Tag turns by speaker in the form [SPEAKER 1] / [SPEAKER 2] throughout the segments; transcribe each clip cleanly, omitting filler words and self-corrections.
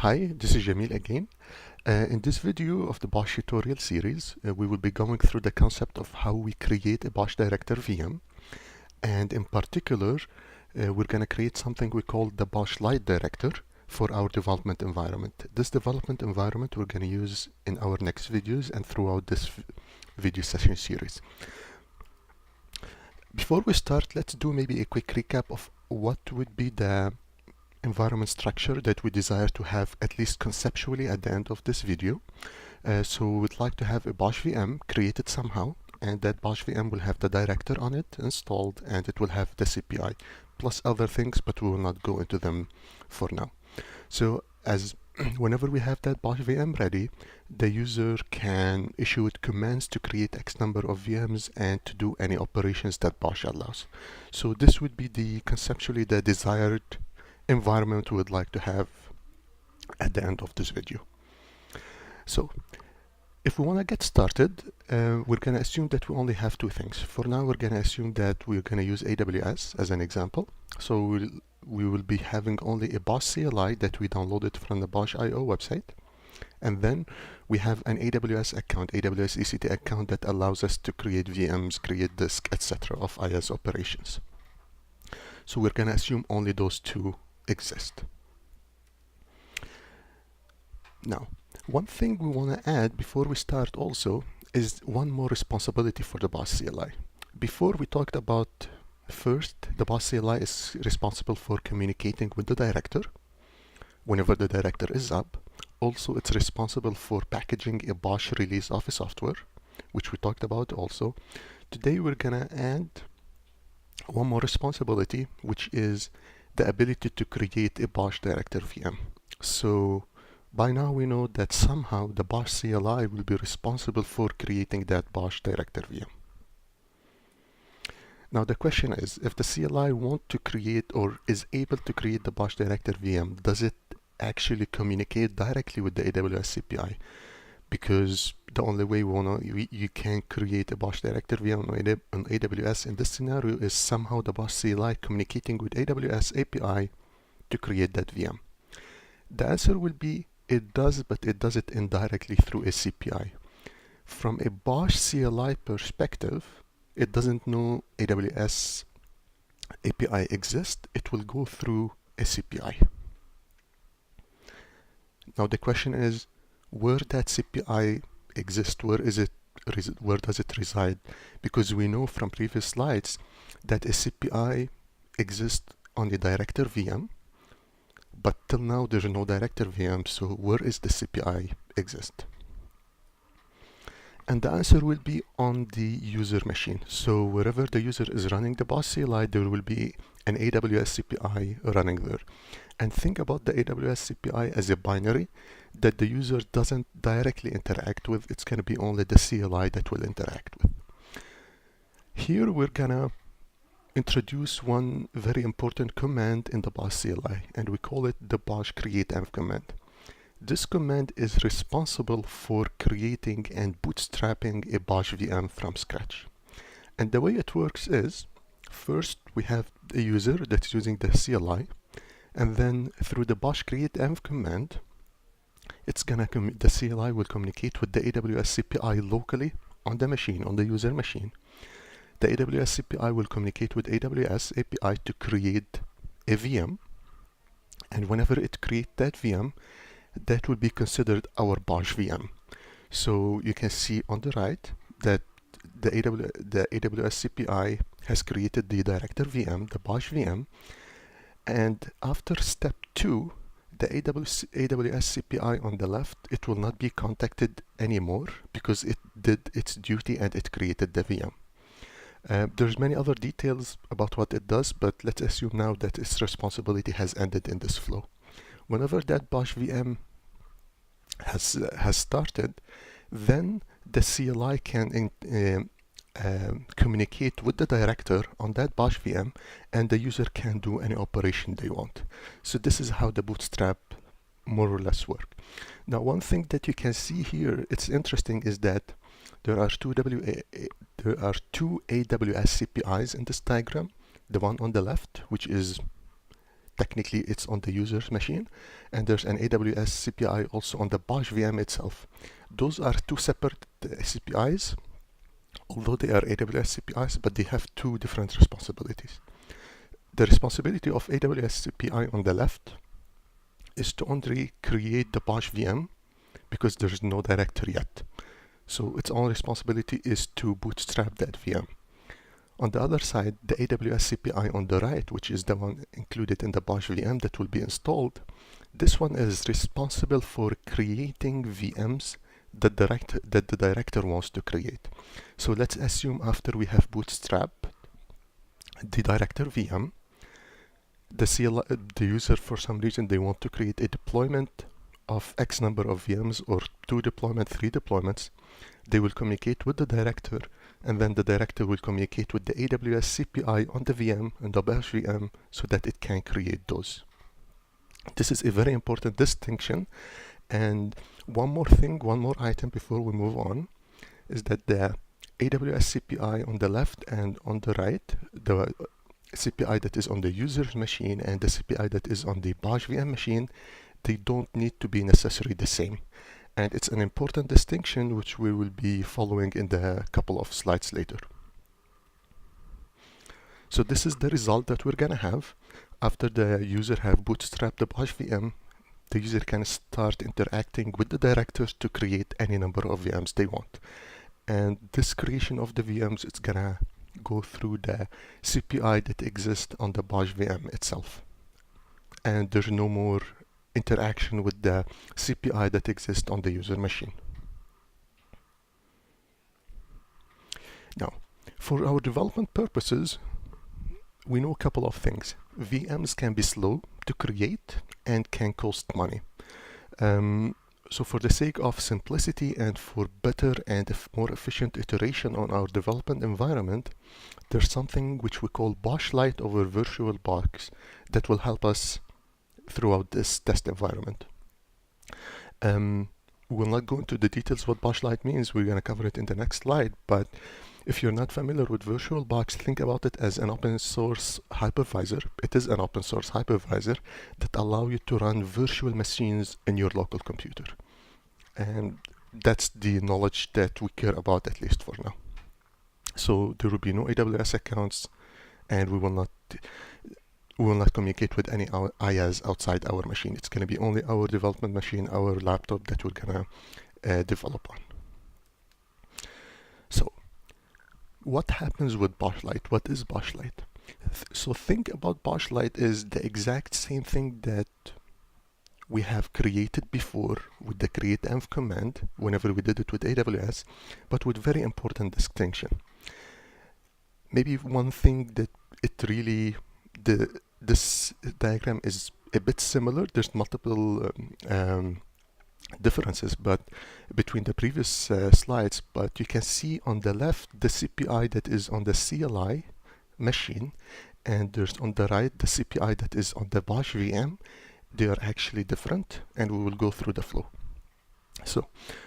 [SPEAKER 1] Hi, this is Jamil again. In this video of the BOSH tutorial series, we will be going through the concept of how we create a BOSH director VM. And in particular, we're going to create something we call the BOSH-Lite director for our development environment. This development environment we're going to use in our next videos and throughout this video session series. Before we start, let's do maybe a quick recap of what would be the environment structure that we desire to have, at least conceptually, at the end of this video. So we'd like to have a BOSH VM created somehow, and that BOSH VM will have the director on it installed, and it will have the CPI plus other things, but we will not go into them for now. So as whenever we have that BOSH VM ready, the user can issue it commands to create X number of VMs and to do any operations that BOSH allows. So this would be conceptually the desired environment we would like to have at the end of this video. So if we want to get started, we're going to assume that we only have two things. For now, we're going to assume that we're going to use AWS as an example. So we will be having only a BOSH CLI that we downloaded from the BOSH.io website. And then we have an AWS account, AWS EC2 account, that allows us to create VMs, create disk, etc. of IaaS operations. So we're going to assume only those two exist. Now, one thing we want to add before we start also is one more responsibility for the BOSH CLI. Before we talked about, first, the BOSH CLI is responsible for communicating with the director whenever the director is up. Also, it's responsible for packaging a BOSH release of a software, which we talked about also. Today we're gonna add one more responsibility, which is the ability to create a BOSH director VM. So by now we know that somehow the BOSH CLI will be responsible for creating that BOSH director VM. Now the question is, if the CLI want to create or is able to create the BOSH director VM, does it actually communicate directly with the AWS CPI? Because the only way you can create a BOSH director VM on AWS in this scenario is somehow the BOSH CLI communicating with AWS API to create that VM. The answer will be it does, but it does it indirectly through a CPI. From a BOSH CLI perspective, it doesn't know AWS API exists. It will go through a CPI. Now the question is, where that CPI exists, where does it reside? Because we know from previous slides that a CPI exists on the director VM, but till now there's no director VM, so where is the CPI exist? And the answer will be on the user machine. So wherever the user is running the BOSH CLI, there will be an AWS CPI running there. And think about the AWS CPI as a binary that the user doesn't directly interact with. It's going to be only the CLI that will interact with. Here we're going to introduce one very important command in the BOSH CLI, and we call it the BOSH create-env command. This command is responsible for creating and bootstrapping a BOSH VM from scratch. And the way it works is, first we have a user that's using the CLI, and then through the BOSH create-env command, the CLI will communicate with the AWS CPI locally on the machine, on the user machine. The AWS CPI will communicate with AWS API to create a VM, and whenever it creates that VM, that will be considered our BOSH VM. So you can see on the right that the AWS CPI has created the director VM, the BOSH VM, and after step 2, the AWS CPI on the left, it will not be contacted anymore because it did its duty and it created the VM. There's many other details about what it does, but let's assume now that its responsibility has ended in this flow. Whenever that BOSH VM has started, then the CLI can communicate with the director on that BOSH VM, and the user can do any operation they want. So this is how the bootstrap more or less work. Now one thing that you can see here, it's interesting, is that there are two AWS CPIs in this diagram. The one on the left, which is technically it's on the user's machine, and there's an AWS CPI also on the BOSH VM itself. Those are two separate CPIs, although they are AWS CPIs, but they have two different responsibilities. The responsibility of AWS CPI on the left is to only create the BOSH VM because there's no directory yet. So its only responsibility is to bootstrap that VM. On the other side, the AWS CPI on the right, which is the one included in the BOSH VM that will be installed, this one is responsible for creating VMs that the director wants to create. So let's assume after we have bootstrapped the director VM, the user, for some reason, they want to create a deployment of X number of VMs, or 2 deployments, 3 deployments. They will communicate with the director, and then the director will communicate with the AWS CPI on the VM and the BOSH VM so that it can create those. This is a very important distinction. And one more thing, one more item before we move on, is that the AWS CPI on the left and on the right, the CPI that is on the user's machine and the CPI that is on the BOSH VM machine, they don't need to be necessarily the same. And it's an important distinction which we will be following in the couple of slides later. So this is the result that we're gonna have after the user have bootstrapped the BOSH VM. The user can start interacting with the directors to create any number of VMs they want. And this creation of the VMs, it's gonna go through the CPI that exists on the BOSH VM itself. And there's no more interaction with the CPI that exists on the user machine. Now, for our development purposes, we know a couple of things. VMs can be slow to create and can cost money. So for the sake of simplicity and for better and more efficient iteration on our development environment, there's something which we call BOSH-Lite over VirtualBox that will help us throughout this test environment. We will not go into the details what BOSH-Lite means. We're going to cover it in the next slide, but if you're not familiar with VirtualBox, think about it as an open source hypervisor. It is an open source hypervisor that allows you to run virtual machines in your local computer. And that's the knowledge that we care about, at least for now. So there will be no AWS accounts, and we will not communicate with any IaaS outside our machine. It's going to be only our development machine, our laptop that we're going to develop on. So what happens with BOSH-Lite? What is BOSH-Lite? So think about BOSH-Lite is the exact same thing that we have created before with the create-env command whenever we did it with AWS, but with very important distinction. Maybe one thing that it really, this diagram is a bit similar. There's multiple differences but between the previous slides, but you can see on the left the CPI that is on the CLI machine, and there's on the right the CPI that is on the BOSH VM. They are actually different, and we will go through the flow. So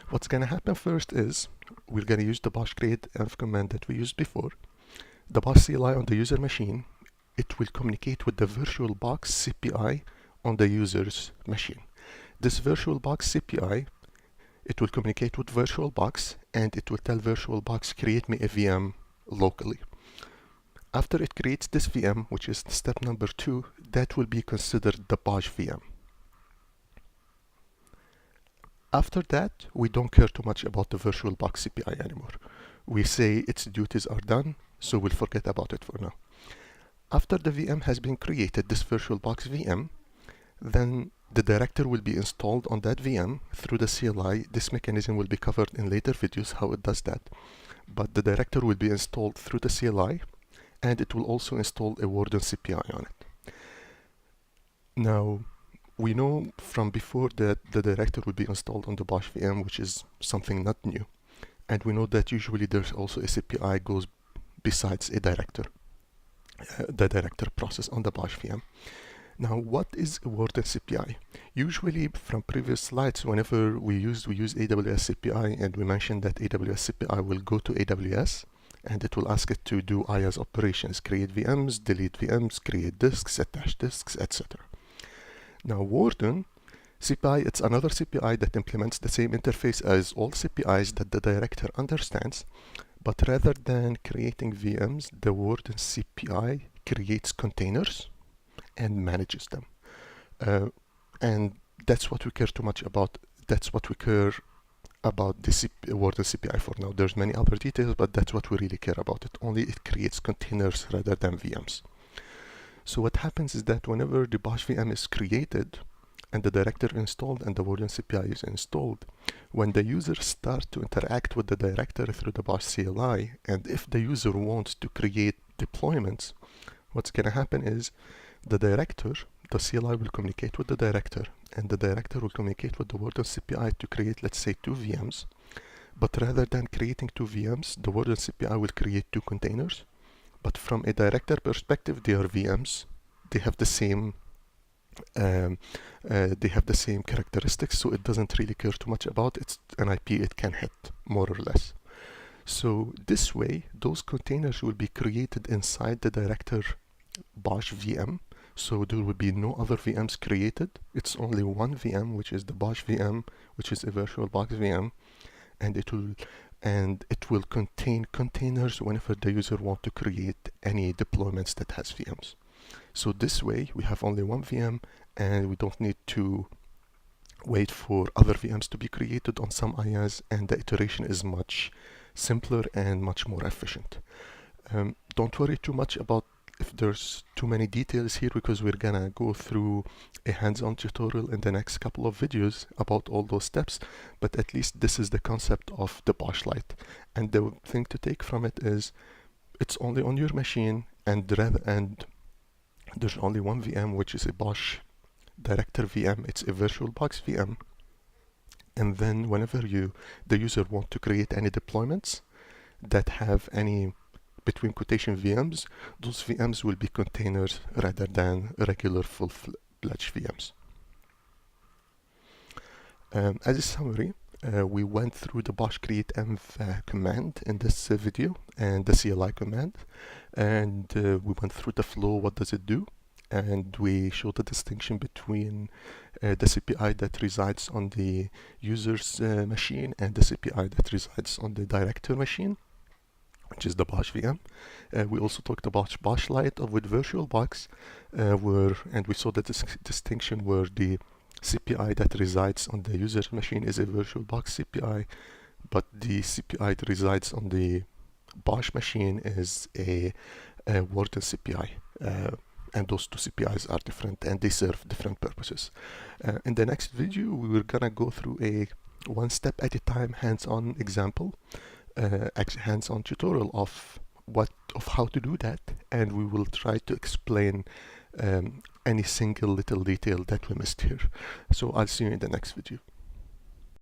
[SPEAKER 1] what's going to happen first is we're going to use the BOSH create-env command that we used before. The BOSH CLI on the user machine, it will communicate with the VirtualBox CPI on the user's machine. This VirtualBox CPI, it will communicate with VirtualBox, and it will tell VirtualBox, create me a VM locally. After it creates this VM, which is step number 2, that will be considered the BOSH VM. After that, we don't care too much about the VirtualBox CPI anymore. We say its duties are done, so we'll forget about it for now. After the VM has been created, this VirtualBox VM, then the director will be installed on that VM through the CLI. This mechanism will be covered in later videos, how it does that. But the director will be installed through the CLI, and it will also install a Warden CPI on it. Now, we know from before that the director will be installed on the BOSH VM, which is something not new. And we know that usually there's also a CPI goes besides a director, the director process on the BOSH VM. Now, what is a Warden CPI? Usually from previous slides, whenever we use AWS CPI, and we mentioned that AWS CPI will go to AWS, and it will ask it to do IaaS operations, create VMs, delete VMs, create disks, attach disks, etc. Now Warden CPI, it's another CPI that implements the same interface as all CPIs that the director understands, but rather than creating VMs, the Warden CPI creates containers and manages them. And that's what we care too much about. That's what we care about the Warden CPI for now. There's many other details, but that's what we really care about. It creates containers rather than VMs. So what happens is that whenever the BOSH VM is created and the director installed and the Warden CPI is installed, when the user starts to interact with the director through the BOSH CLI, and if the user wants to create deployments, what's going to happen is the CLI will communicate with the director, and the director will communicate with the Warden CPI to create, let's say, 2 VMs. But rather than creating 2 VMs, the Warden CPI will create 2 containers. But from a director perspective, they are VMs. They have the same characteristics, so it doesn't really care too much about it's an IP it can hit, more or less. So this way, those containers will be created inside the director BOSH VM. So there will be no other VMs created. It's only one VM, which is the BOSH VM, which is a VirtualBox VM, and it will contain containers whenever the user wants to create any deployments that has VMs. So this way, we have only one VM, and we don't need to wait for other VMs to be created on some IaaS, and the iteration is much simpler and much more efficient. Don't worry too much about if there's too many details here, because we're gonna go through a hands-on tutorial in the next couple of videos about all those steps, but at least this is the concept of the BOSH-Lite. And the thing to take from it is it's only on your machine, and there's only one VM, which is a BOSH director VM. It's a VirtualBox VM, and then whenever the user want to create any deployments that have any between quotation VMs, those VMs will be containers rather than regular full-fledged VMs. As a summary, we went through the BOSH create env command in this video and the CLI command, and we went through the flow, what does it do, and we showed the distinction between the CPI that resides on the user's machine and the CPI that resides on the director machine, which is the BOSH VM. We also talked about BOSH-Lite with VirtualBox, and we saw the distinction where the CPI that resides on the user's machine is a VirtualBox CPI, but the CPI that resides on the BOSH machine is a Warden CPI. And those two CPIs are different and they serve different purposes. In the next video, we're gonna go through a one step at a time hands-on example, hands-on tutorial of how to do that, and we will try to explain any single little detail that we missed here. So I'll see you in the next video.